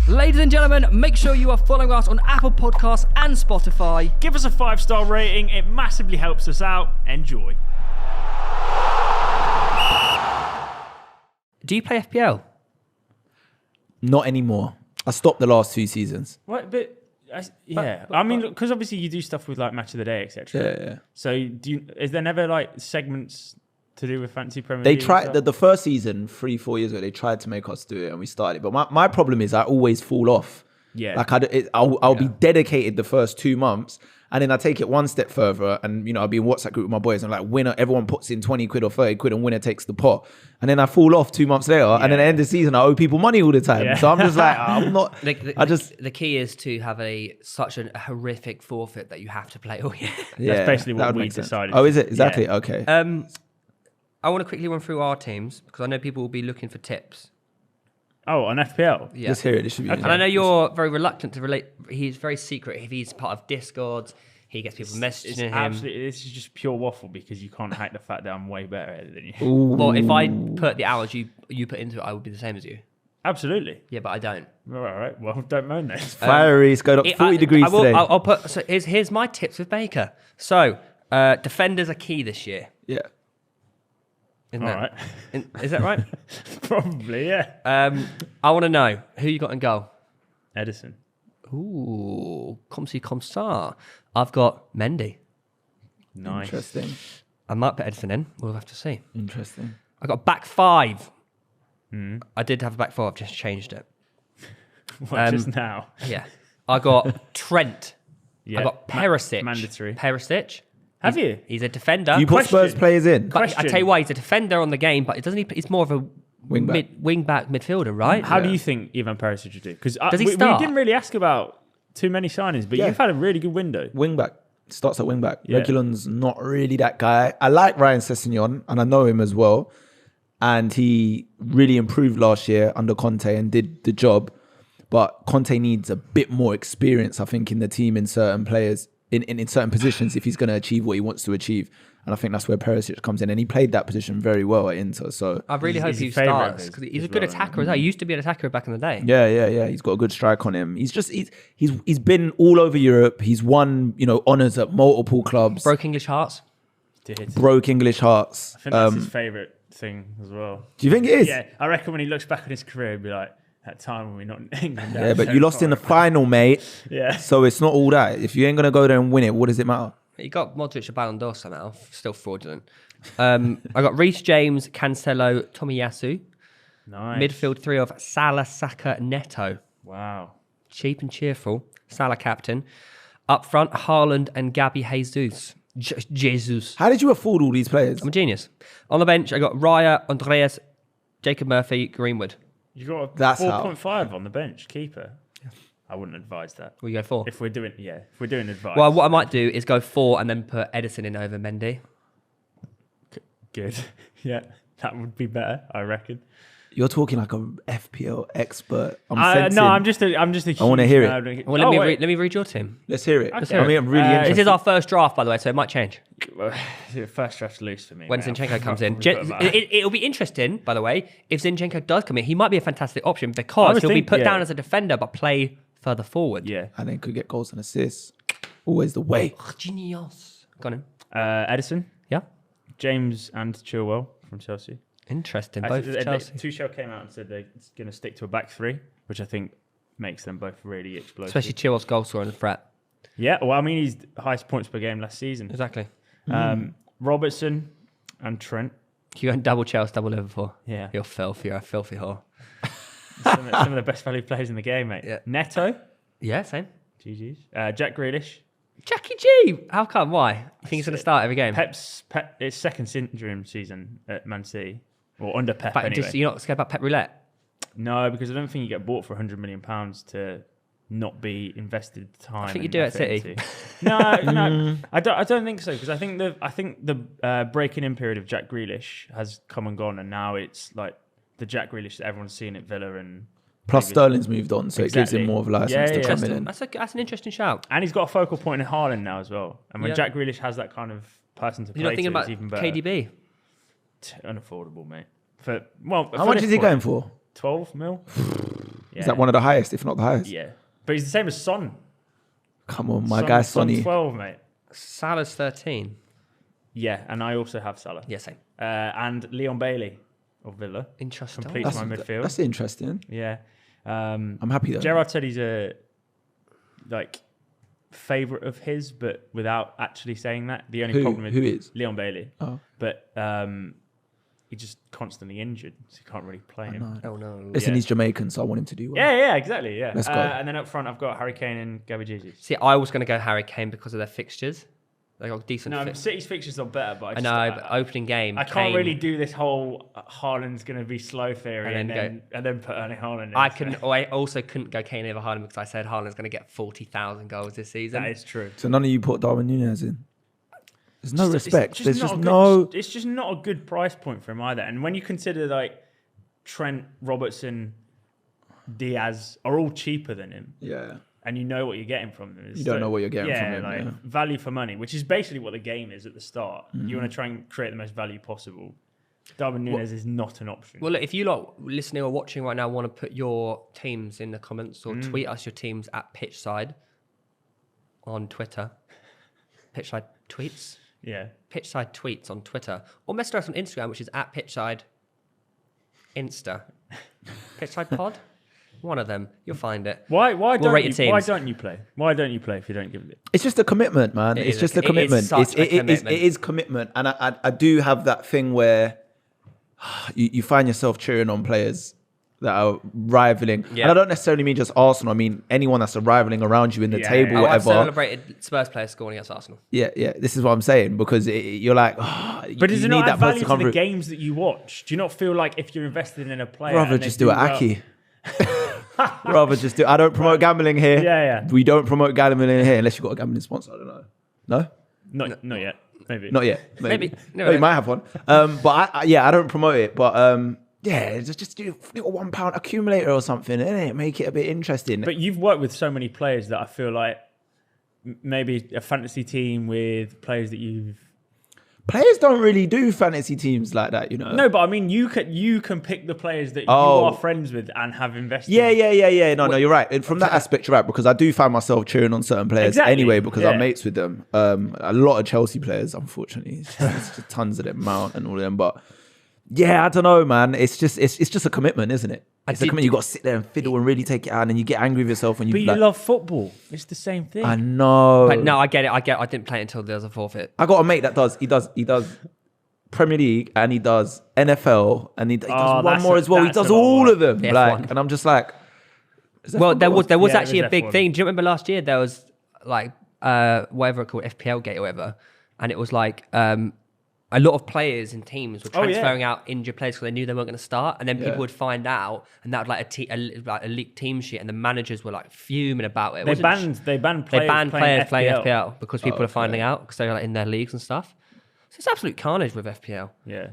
Ladies and gentlemen, make sure you are following us on Apple Podcasts and Spotify. Give us a 5-star rating. It massively helps us out. Enjoy. Do you play FPL? Not anymore. I stopped the last 2 seasons. What? But I mean, because obviously you do stuff with like Match of the Day, etc. Yeah. So is there never like segments to do with Fantasy Premier They League? tried the first season 3-4 years ago. They tried to make us do it, and we started. But my problem is I always fall off. Yeah. Like I'll be dedicated the first 2 months, and then I take it one step further, and I'll be in WhatsApp group with my boys, and like winner, everyone puts in 20 quid or 30 quid, and winner takes the pot. And then I fall off 2 months later, and then at the end of the season I owe people money all the time. Yeah. So I'm just like, I'm not. The key is to have such a horrific forfeit that you have to play all year. That's basically what we decided. Oh, is it exactly? Yeah. Okay. I want to quickly run through our teams because I know people will be looking for tips. Oh, on FPL? Yeah. Let's hear it. This should be. And I know you're very reluctant to relate. He's very secret. If he's part of Discords, he gets people messaging him. Absolutely, this is just pure waffle because you can't hack the fact that I'm way better at it than you. Ooh. Well, if I put the hours you put into it, I would be the same as you. Absolutely. Yeah, but I don't. All right. Well, don't moan then. Fiery. It's going up 40 degrees today. I'll put. So here's my tips with Baker. So defenders are key this year. Yeah. Isn't All that, right. Is that right? Probably, yeah. I want to know who you got in goal. Edison. Ooh, comme ci, comme ça. I've got Mendy. Nice. Interesting. I might put Edison in. We'll have to see. Interesting. I got back 5. I did have a back 4. I've just changed it. What, just now? Yeah. I got Trent. Yeah. I got Perisic. Mandatory. Perisic. Have you? He's a defender. Do you put Spurs players in? But I tell you why, he's a defender on the game, but he's more of a wing back midfielder, right? How do you think Ivan Perisic should do? Because Does he we start? didn't really ask about too many signings, but you've had a really good window. Wing back. Starts at wing back. Yeah. Reguilon's not really that guy. I like Ryan Sessegnon, and I know him as well. And he really improved last year under Conte and did the job. But Conte needs a bit more experience, I think, in the team in certain players, in certain positions if he's going to achieve what he wants to achieve. And I think that's where Perisic comes in. And he played that position very well at Inter. So I really hope he starts because he's a good attacker as well. He used to be an attacker back in the day. Yeah. He's got a good strike on him. He's been all over Europe. He's won, honours at multiple clubs. Broke English hearts. Broke English hearts. I think that's his favourite thing as well. Do you think it is? Yeah, I reckon when he looks back on his career, he'll be like, that time when we're not in England. Yeah, but you lost in the final, mate. Yeah. So it's not all that. If you ain't going to go there and win it, what does it matter? He got Modric a Ballon d'Or somehow. Still fraudulent. I got Reece James, Cancelo, Tomiyasu. Nice. Midfield 3 of Salah, Saka, Neto. Wow. Cheap and cheerful. Salah captain. Up front, Haaland and Gabby Jesus. Jesus. How did you afford all these players? I'm a genius. On the bench, I got Raya, Andreas, Jacob Murphy, Greenwood. You got a That's 4.5 on the bench, keeper. Yeah. I wouldn't advise that. We go 4. If we're doing advice. Well, what I might do is go 4 and then put Edison in over Mendy. Good. Yeah, that would be better, I reckon. You're talking like a FPL expert. No, I'm just a. I want to hear it. Well, let me read your team. Let's hear it. Okay. I mean, I'm really interested. This is our first draft, by the way, so it might change. First draft's loose for me. When Zinchenko comes in. It'll be interesting, by the way, if Zinchenko does come in. He might be a fantastic option because he'll be put down as a defender but play further forward. Yeah. And then could get goals and assists. Always the way. Genius. Got him. Edison. Yeah. James and Chilwell from Chelsea. Interesting. Both Chelsea. Tuchel came out and said they're going to stick to a back 3, which I think makes them both really explosive. Especially Chilwell's goal scorer and the threat. Yeah, well, I mean, he's the highest points per game last season. Exactly. Robertson and Trent. You go double Chelsea, double Liverpool. Yeah. You're filthy. You're a filthy whore. Some of the best value players in the game, mate. Yeah. Neto. Yeah, same. GG's. Jack Grealish. Jackie G. How come? Why? You think he's going to start every game? Pep's second syndrome season at Man City. Or under Pep, But anyway. you're not scared about Pep Roulette? No, because I don't think you get bought for £100 million to not be invested time. I think you do at City. No, I don't think so, because I think the breaking in period of Jack Grealish has come and gone, and now it's like the Jack Grealish that everyone's seen at Villa and. Plus Sterling's moved on, so it gives him more of a license to come in. That's an interesting shout. And he's got a focal point in Haaland now as well. And when Jack Grealish has that kind of person to play You're not thinking to, about it's even better. KDB? Unaffordable, mate. How much is he going for? 12 mil. Is that one of the highest, if not the highest? Yeah. But he's the same as Son. Come on, my guy Sonny. 12, mate. Salah's 13. Yeah, and I also have Salah. Yeah, same. And Leon Bailey of Villa. Interesting. Completes my midfield. That's interesting. Yeah. I'm happy though. Gerard said he's a favourite of his, but without actually saying that. The only problem is who is Leon Bailey. Oh. But he's just constantly injured, so you can't really play him. Oh no. Listen, he's Jamaican, so I want him to do well. Yeah, exactly. Yeah. Let's go. And then up front, I've got Harry Kane and Gabby Jesus. See, I was going to go Harry Kane because of their fixtures. They got decent. No, City's fixtures are better, but I know, but opening game. I can't really do this whole Haaland's going to be slow theory and then put Erling Haaland in. I also couldn't go Kane over Haaland because I said Haaland's going to get 40,000 goals this season. That is true. So none of you put Darwin Núñez in? There's no respect. There's just It's just not a good price point for him either. And when you consider like Trent, Robertson, Diaz are all cheaper than him. Yeah. And you know what you're getting from them. You don't know what you're getting from him. Like value for money, which is basically what the game is at the start. You want to try and create the most value possible. Darwin Núñez is not an option. Well, look, if you lot listening or watching right now want to put your teams in the comments or tweet us your teams at Pitchside on Twitter. Pitchside tweets. Yeah. Pitchside tweets on Twitter. Or message us on Instagram, which is at Pitchside Insta. Pitchside Pod? One of them. You'll find it. Why don't you play? Why don't you play if you don't give it? It's just a commitment, man. It's just a commitment. It is commitment. And I do have that thing where you find yourself cheering on players that are rivaling. Yeah. And I don't necessarily mean just Arsenal. I mean anyone that's rivaling around you in the table, whatever. I've celebrated Spurs players scoring against Arsenal. Yeah. This is what I'm saying because you're like, but does it not add value to the games that you watch? Do you not feel like if you're invested in a player, rather just do it, Aki? Rather just do. I don't promote gambling here. Yeah. We don't promote gambling here unless you've got a gambling sponsor. I don't know. No, not yet. Maybe not yet. Maybe. No, you might have one. But I don't promote it. But just do a £1 accumulator or something, innit? Make it a bit interesting. But you've worked with so many players that I feel like maybe a fantasy team with players that you've. Players don't really do fantasy teams like that, you know. No, but I mean, you can pick the players that you are friends with and have invested. Yeah. No, you're right. And from that aspect, you're right because I do find myself cheering on certain players anyway because I'm mates with them. A lot of Chelsea players, unfortunately, it's just tons of them, Mount and all of them. But yeah, I don't know, man. It's just a commitment, isn't it? It's a commitment. You got to sit there and fiddle and really take it out, and then you get angry with yourself when you. But you love football. It's the same thing. I know. But no, I get it. I didn't play it until there was a forfeit. I got a mate that does. He does Premier League and he does NFL and he does one more as well. He does all of them. And I'm just like. Well, there was actually a big thing. Do you remember last year there was like whatever it called, FPL Gate or whatever, and it was like. A lot of players and teams were transferring out injured players because they knew they weren't going to start, and then people would find out, and that was like a leaked team sheet, and the managers were like fuming about it. They banned players playing FPL because people are finding out because they're like in their leagues and stuff. So it's absolute carnage with FPL. Yeah,